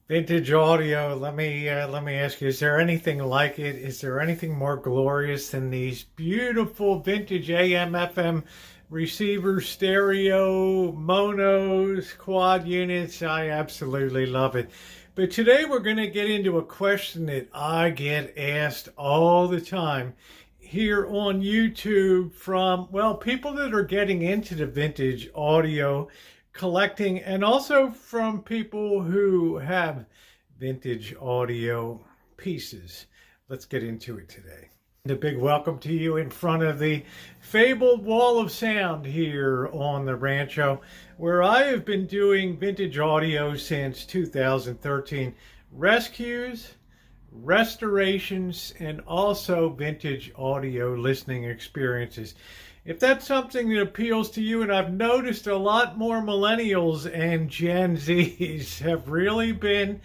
Vintage audio. Let me ask you: is there anything like it? Is there anything more glorious than these beautiful vintage AM/FM receivers, stereo, monos, quad units? I absolutely love it. But today we're going to get into a question that I get asked all the time here on YouTube from, well, people that are getting into the vintage audio collecting, and also from people who have vintage audio pieces. Let's get into it today. A big welcome to you in front of the fabled wall of sound here on the Rancho, where I have been doing vintage audio since 2013. Rescues, restorations, and also vintage audio listening experiences. If that's something that appeals to you, and I've noticed a lot more millennials and Gen Zs have really been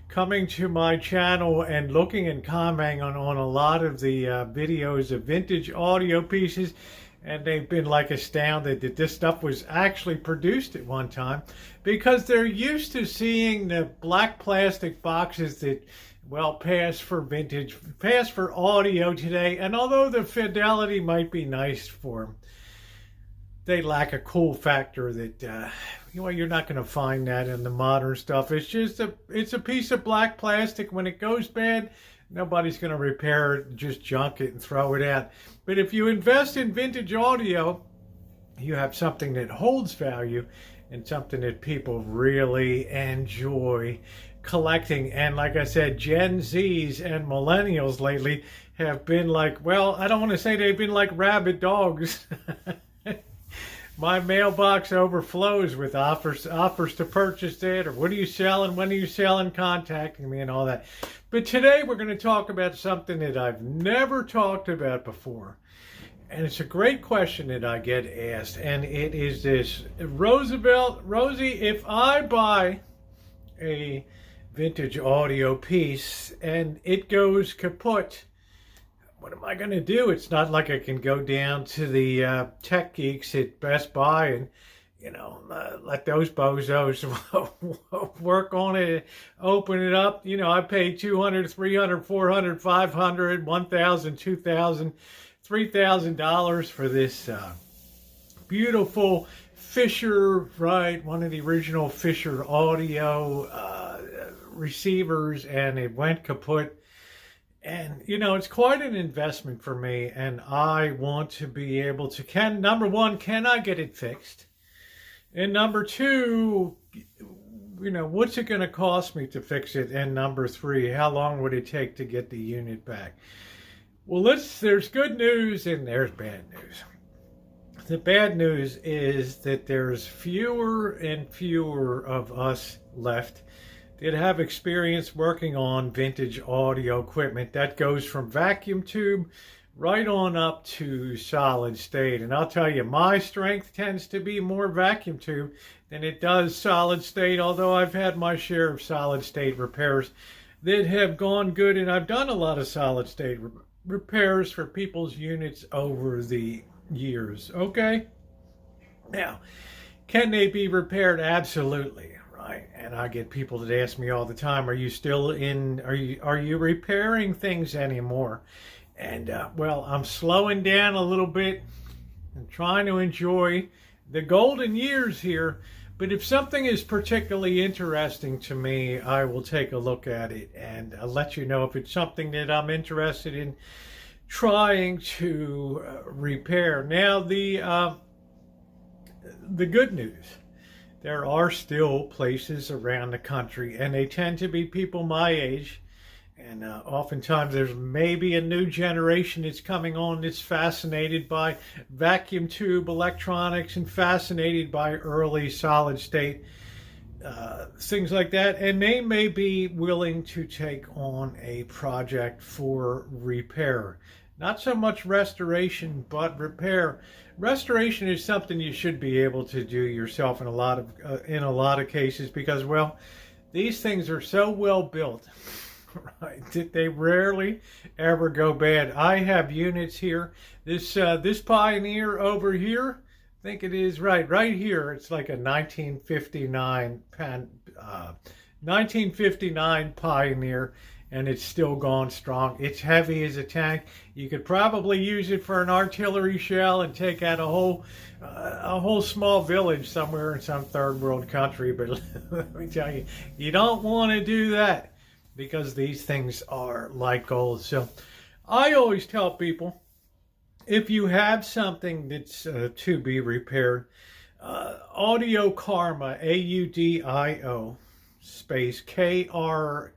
coming to my channel and looking and commenting on a lot of the videos of vintage audio pieces, and they've been like astounded that this stuff was actually produced at one time, because they're used to seeing the black plastic boxes that, well, pass for audio today. And although the fidelity might be nice for them, they lack a cool factor that you're not going to find that in the modern stuff. It's a piece of black plastic. When it goes bad, nobody's going to repair it, just junk it and throw it out. But if you invest in vintage audio, you have something that holds value and something that people really enjoy collecting. And like I said, Gen Zs and millennials lately have been like, well, I don't want to say they've been like rabid dogs. My mailbox overflows with offers to purchase it, or what are you selling, when are you selling, contacting me, and all that. But today we're going to talk about something that I've never talked about before. And it's a great question that I get asked, and it is this: Rosie, if I buy a vintage audio piece and it goes kaput, what am I going to do? It's not like I can go down to the tech geeks at Best Buy and, let those bozos work on it, open it up. I paid $200, $300, $400, $500, $1,000, $2,000, $3,000 for this beautiful Fisher, right? One of the original Fisher audio receivers, and it went kaput. And, it's quite an investment for me, and I want to be able to, number one, can I get it fixed? And number two, what's it going to cost me to fix it? And number three, how long would it take to get the unit back? Well, there's good news and there's bad news. The bad news is that there's fewer and fewer of us left that have experience working on vintage audio equipment. That goes from vacuum tube right on up to solid state. And I'll tell you, my strength tends to be more vacuum tube than it does solid state, although I've had my share of solid state repairs that have gone good, and I've done a lot of solid state repairs for people's units over the years. Okay? Now, can they be repaired? Absolutely. Right. And I get people that ask me all the time, are you repairing things anymore? And well, I'm slowing down a little bit and trying to enjoy the golden years here. But if something is particularly interesting to me, I will take a look at it and I'll let you know if it's something that I'm interested in trying to repair. Now, the good news: there are still places around the country, and they tend to be people my age. And oftentimes there's maybe a new generation that's coming on that's fascinated by vacuum tube electronics and fascinated by early solid state things like that. And they may be willing to take on a project for repair. Not so much restoration, but repair. Restoration is something you should be able to do yourself in a lot of cases, because, well, these things are so well built, right, that they rarely ever go bad. I have units here. This Pioneer over here, think it is right here. It's like a 1959 1959 Pioneer, and it's still going strong. It's heavy as a tank. You could probably use it for an artillery shell and take out a whole small village somewhere in some third world country. But let me tell you, you don't want to do that because these things are like gold. So I always tell people, if you have something that's to be repaired, Audio Karma, AUDIO space KARMA.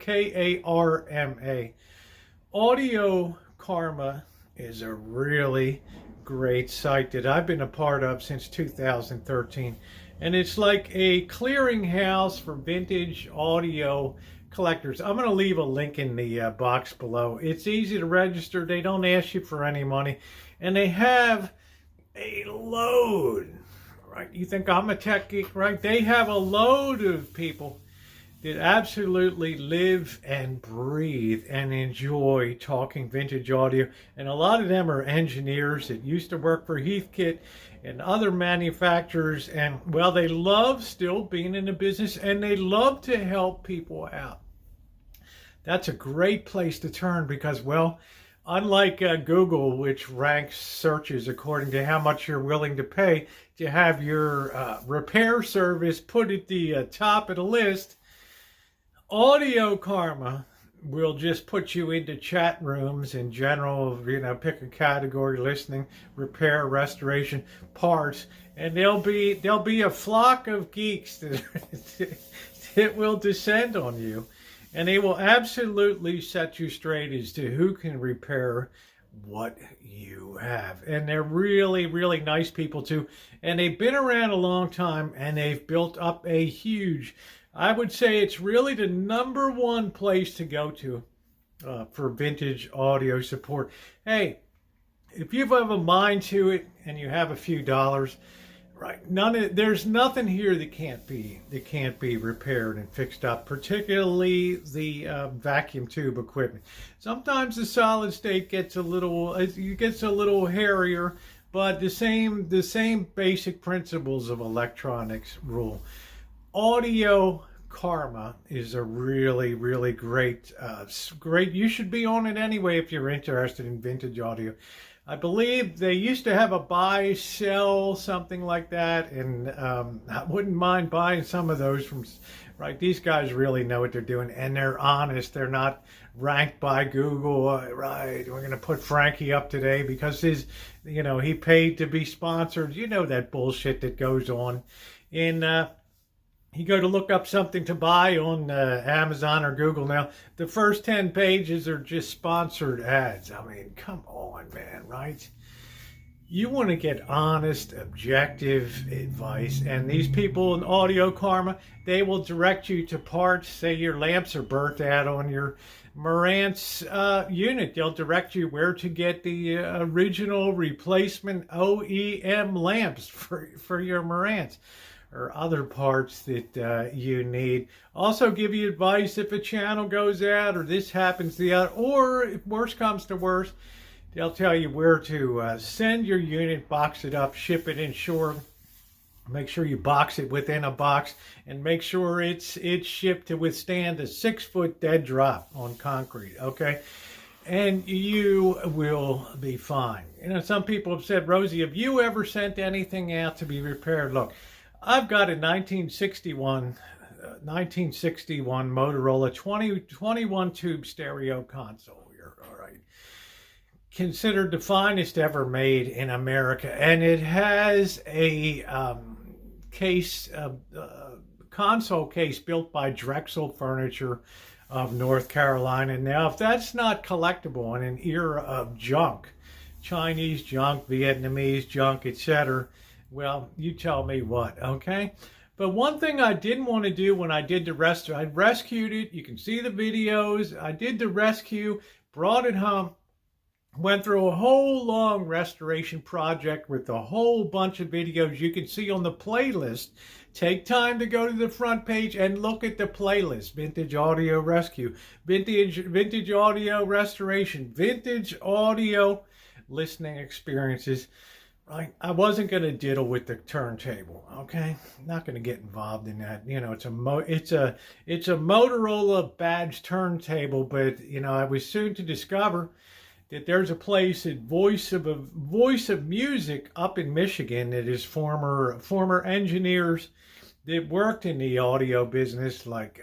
Audio Karma is a really great site that I've been a part of since 2013, and it's like a clearinghouse for vintage audio collectors. I'm going to leave a link in the box below. It's easy to register. They don't ask you for any money, and they have a load, right? You think I'm a tech geek, right? They have a load of people that absolutely live and breathe and enjoy talking vintage audio. And a lot of them are engineers that used to work for Heathkit and other manufacturers. And, well, they love still being in the business, and they love to help people out. That's a great place to turn because, well, unlike Google, which ranks searches according to how much you're willing to pay to have your repair service put at the top of the list, Audio Karma will just put you into chat rooms in general, you know, pick a category: listening, repair, restoration, parts, and there'll be a flock of geeks that will descend on you, and they will absolutely set you straight as to who can repair what you have. And they're really, really nice people too, and they've been around a long time, and they've built up a huge, I would say it's really the #1 place to go to for vintage audio support. Hey, if you have a mind to it and you have a few dollars, right? There's nothing here that can't be repaired and fixed up. Particularly the vacuum tube equipment. Sometimes the solid state gets a little hairier, but the same basic principles of electronics rule. Audio Karma is a really, really great, you should be on it anyway if you're interested in vintage audio. I believe they used to have a buy, sell, something like that, and I wouldn't mind buying some of those from, right, these guys really know what they're doing, and they're honest. They're not ranked by Google, right, we're going to put Frankie up today because he paid to be sponsored. You know that bullshit that goes on in, you go to look up something to buy on Amazon or Google now, the first 10 pages are just sponsored ads. I mean, come on, man, right? You want to get honest, objective advice. And these people in Audio Karma, they will direct you to parts. Say your lamps are burnt out on your Marantz unit. They'll direct you where to get the original replacement OEM lamps for your Marantz, or other parts that you need. Also give you advice if a channel goes out or this happens to the other, or if worse comes to worse, they'll tell you where to send your unit, box it up, ship it insured. Make sure you box it within a box, and make sure it's shipped to withstand a 6-foot dead drop on concrete, okay? And you will be fine. You know, some people have said, Rosie, have you ever sent anything out to be repaired? Look, I've got a 1961 Motorola 21 tube stereo console here, all right. Considered the finest ever made in America, and it has a console case built by Drexel Furniture of North Carolina. Now, if that's not collectible in an era of junk, Chinese junk, Vietnamese junk, etc., well, you tell me what, okay? But one thing I didn't want to do when I did the rescue, I rescued it. You can see the videos. I did the rescue, brought it home, went through a whole long restoration project with a whole bunch of videos you can see on the playlist. Take time to go to the front page and look at the playlist. Vintage audio rescue, vintage audio restoration, vintage audio listening experiences. right? I wasn't going to diddle with the turntable, okay? Not going to get involved in that. You know, it's a Motorola badge turntable, but you know, I was soon to discover that there's a place at Voice of Music up in Michigan that is former engineers that worked in the audio business, like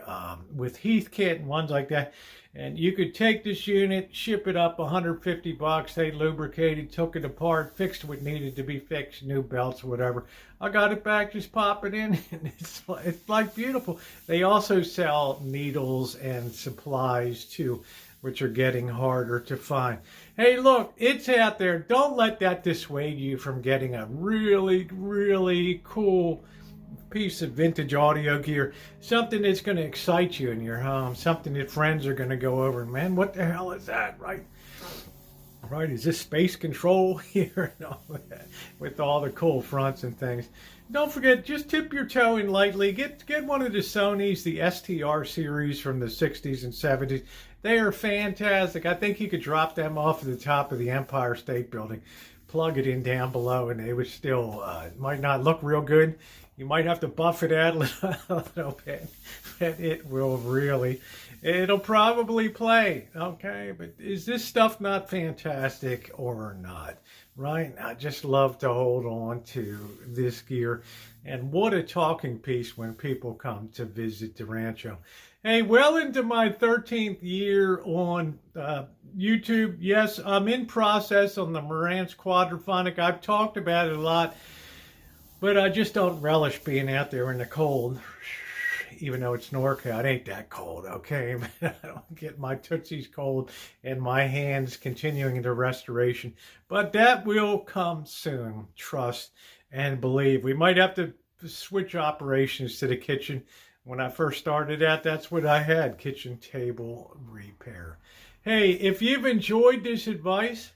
with Heathkit and ones like that. And you could take this unit, ship it up $150. They lubricated, took it apart, fixed what needed to be fixed, new belts, whatever. I got it back, just pop it in, and it's like beautiful. They also sell needles and supplies too, which are getting harder to find. Hey, look, it's out there. Don't let that dissuade you from getting a really, really cool piece of vintage audio gear, something that's going to excite you in your home, something that friends are going to go over and, man, what the hell is that, right? Right, is this space control here and all that, with all the cool fronts and things. Don't forget, just tip your toe in lightly. Get one of the Sonys, the STR series from the 60s and 70s. They are fantastic. I think you could drop them off at the top of the Empire State Building, plug it in down below, and they would still, might not look real good. You might have to buff it out a little bit, but it'll probably play, okay? But is this stuff not fantastic or not, right? I just love to hold on to this gear, and what a talking piece when people come to visit the Rancho. Hey, well into my 13th year on YouTube. Yes, I'm in process on the Marantz Quadraphonic. I've talked about it a lot. But I just don't relish being out there in the cold, even though it's NorCal. It ain't that cold, okay? But I don't get my tootsies cold and my hands continuing the restoration. But that will come soon, trust and believe. We might have to switch operations to the kitchen. When I first started out, that's what I had, kitchen table repair. Hey, if you've enjoyed this advice,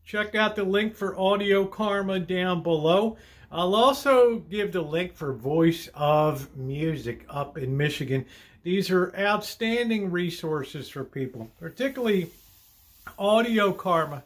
check out the link for Audio Karma down below. I'll also give the link for Voice of Music up in Michigan. These are outstanding resources for people, particularly Audio Karma,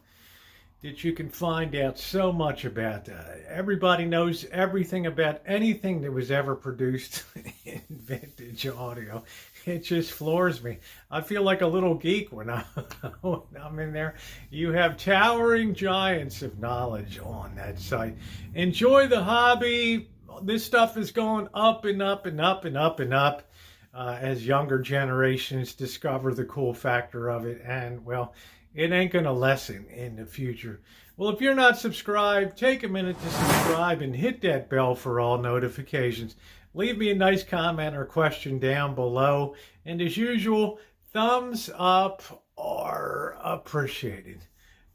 that you can find out so much about. Everybody knows everything about anything that was ever produced in vintage audio. It just floors me. I feel like a little geek when I'm in there. You have towering giants of knowledge on that site. Enjoy the hobby. This stuff is going up and up and up and up and up as younger generations discover the cool factor of it. And, well, it ain't going to lessen in the future. Well, if you're not subscribed, take a minute to subscribe and hit that bell for all notifications. Leave me a nice comment or question down below. And as usual, thumbs up are appreciated.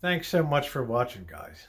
Thanks so much for watching, guys.